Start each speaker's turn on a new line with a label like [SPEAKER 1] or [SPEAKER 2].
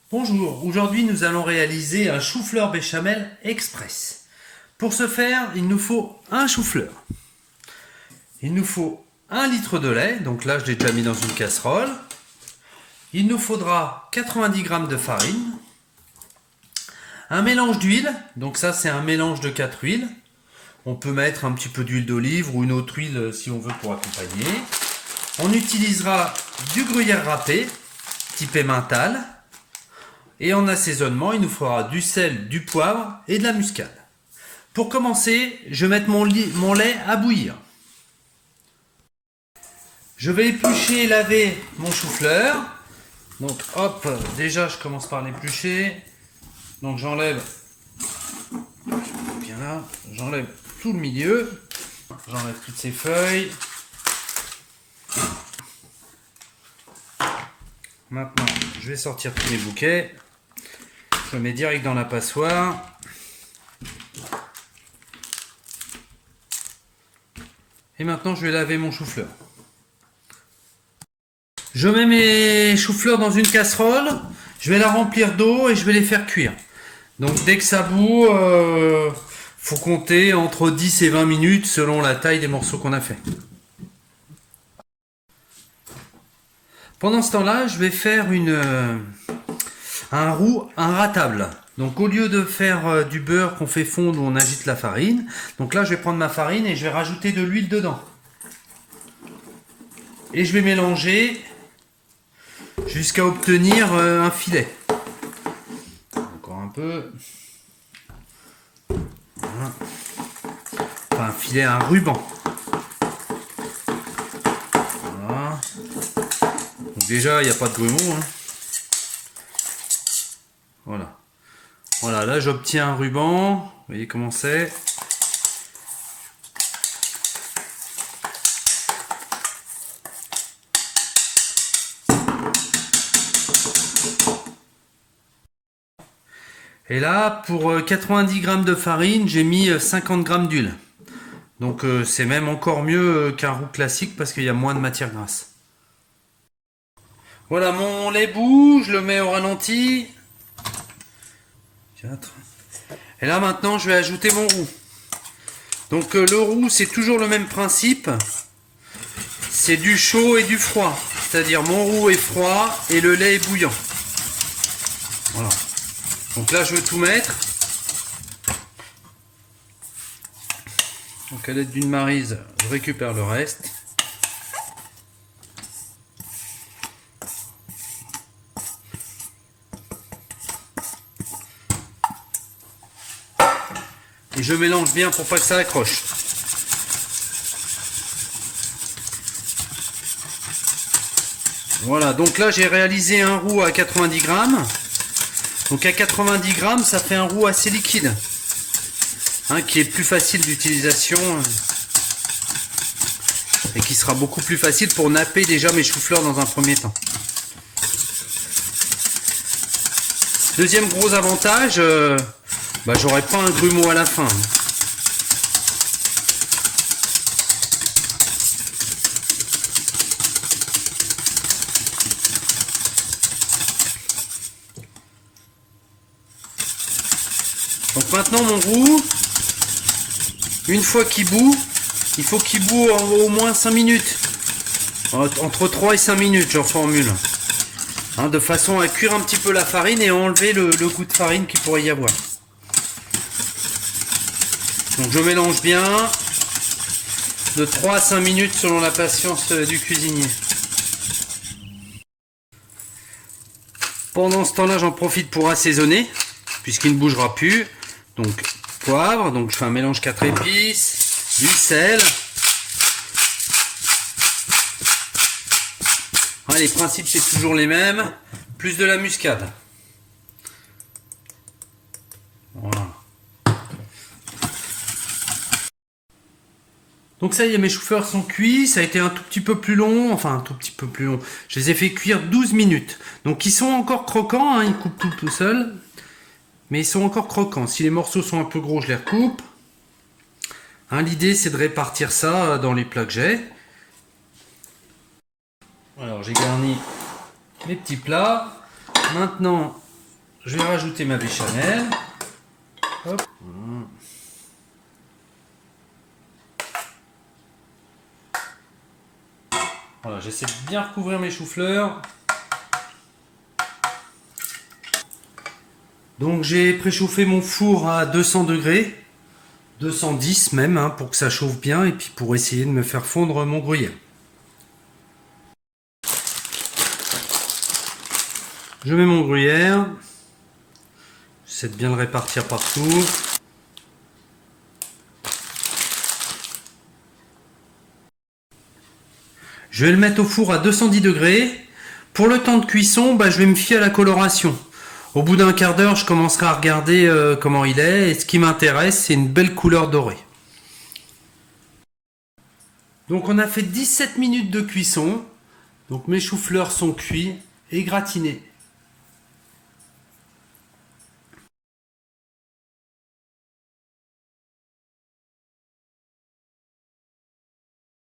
[SPEAKER 1] Bonjour, aujourd'hui nous allons réaliser un chou-fleur béchamel express. Pour ce faire, il nous faut un chou-fleur. Il nous faut 1 litre de lait, donc là je l'ai déjà mis dans une casserole. Il nous faudra 90 g de farine. Un mélange d'huile, donc ça c'est un mélange de 4 huiles. On peut mettre un petit peu d'huile d'olive ou une autre huile si on veut pour accompagner. On utilisera du gruyère râpé, type emmental. Et en assaisonnement, il nous faudra du sel, du poivre et de la muscade. Pour commencer, je vais mettre mon lait à bouillir. Je vais éplucher et laver mon chou-fleur. Donc hop, déjà je commence par l'éplucher. Donc j'enlève, bien là, j'enlève tout le milieu. J'enlève toutes ces feuilles. Maintenant, je vais sortir tous les bouquets. Je le mets direct dans la passoire. Et maintenant, je vais laver mon chou-fleur. Je mets mes choux-fleurs dans une casserole. Je vais la remplir d'eau et je vais les faire cuire. Donc dès que ça bout, faut compter entre 10 et 20 minutes selon la taille des morceaux qu'on a fait. Pendant ce temps-là, je vais faire un ratable. Donc au lieu de faire du beurre qu'on fait fondre où on agite la farine, donc là je vais prendre ma farine et je vais rajouter de l'huile dedans. Et je vais mélanger jusqu'à obtenir un filet. Encore un peu. Voilà. Enfin un filet, un ruban. Voilà. Donc déjà il n'y a pas de grumeaux. Hein. Voilà. Voilà, là j'obtiens un ruban. Vous voyez comment c'est. Et là, pour 90 g de farine, j'ai mis 50 g d'huile. Donc c'est même encore mieux qu'un roux classique parce qu'il y a moins de matière grasse. Voilà, mon lait bout, je le mets au ralenti. 4. Et là maintenant, je vais ajouter mon roux. Donc le roux, c'est toujours le même principe. C'est du chaud et du froid. C'est-à-dire mon roux est froid et le lait est bouillant. Voilà. Donc là, je veux tout mettre. Donc à l'aide d'une maryse, je récupère le reste. Et je mélange bien pour pas que ça accroche. Voilà, donc là j'ai réalisé un roux à 90 g. Donc à 90 g, ça fait un roux assez liquide. Hein, qui est plus facile d'utilisation. Et qui sera beaucoup plus facile pour napper déjà mes choux-fleurs dans un premier temps. Deuxième gros avantage, j'aurai pas un grumeau à la fin. Donc maintenant mon roux, une fois qu'il bout, il faut qu'il bout au moins 5 minutes. Entre 3 et 5 minutes, j'en formule. Hein, de façon à cuire un petit peu la farine et enlever le goût de farine qu'il pourrait y avoir. Donc je mélange bien de 3 à 5 minutes selon la patience du cuisinier. Pendant ce temps-là, j'en profite pour assaisonner, puisqu'il ne bougera plus. Donc poivre, donc je fais un mélange 4 épices, du sel. Ah, les principes c'est toujours les mêmes, plus de la muscade. Voilà. Donc ça y est, mes choux-fleurs sont cuits, ça a été un tout petit peu plus long, enfin un tout petit peu plus long. Je les ai fait cuire 12 minutes. Donc ils sont encore croquants, hein, ils coupent tout seuls. Mais ils sont encore croquants. Si les morceaux sont un peu gros, je les recoupe. Hein, l'idée, c'est de répartir ça dans les plats que j'ai. Alors, j'ai garni mes petits plats. Maintenant, je vais rajouter ma béchamel. Hop. Voilà, j'essaie de bien recouvrir mes choux-fleurs. Donc j'ai préchauffé mon four à 200 degrés, 210 même, hein, pour que ça chauffe bien et puis pour essayer de me faire fondre mon gruyère. Je mets mon gruyère, j'essaie de bien le répartir partout. Je vais le mettre au four à 210 degrés. Pour le temps de cuisson, je vais me fier à la coloration. Au bout d'un quart d'heure, je commencerai à regarder comment il est. Et ce qui m'intéresse, c'est une belle couleur dorée. Donc on a fait 17 minutes de cuisson. Donc mes choux-fleurs sont cuits et gratinés.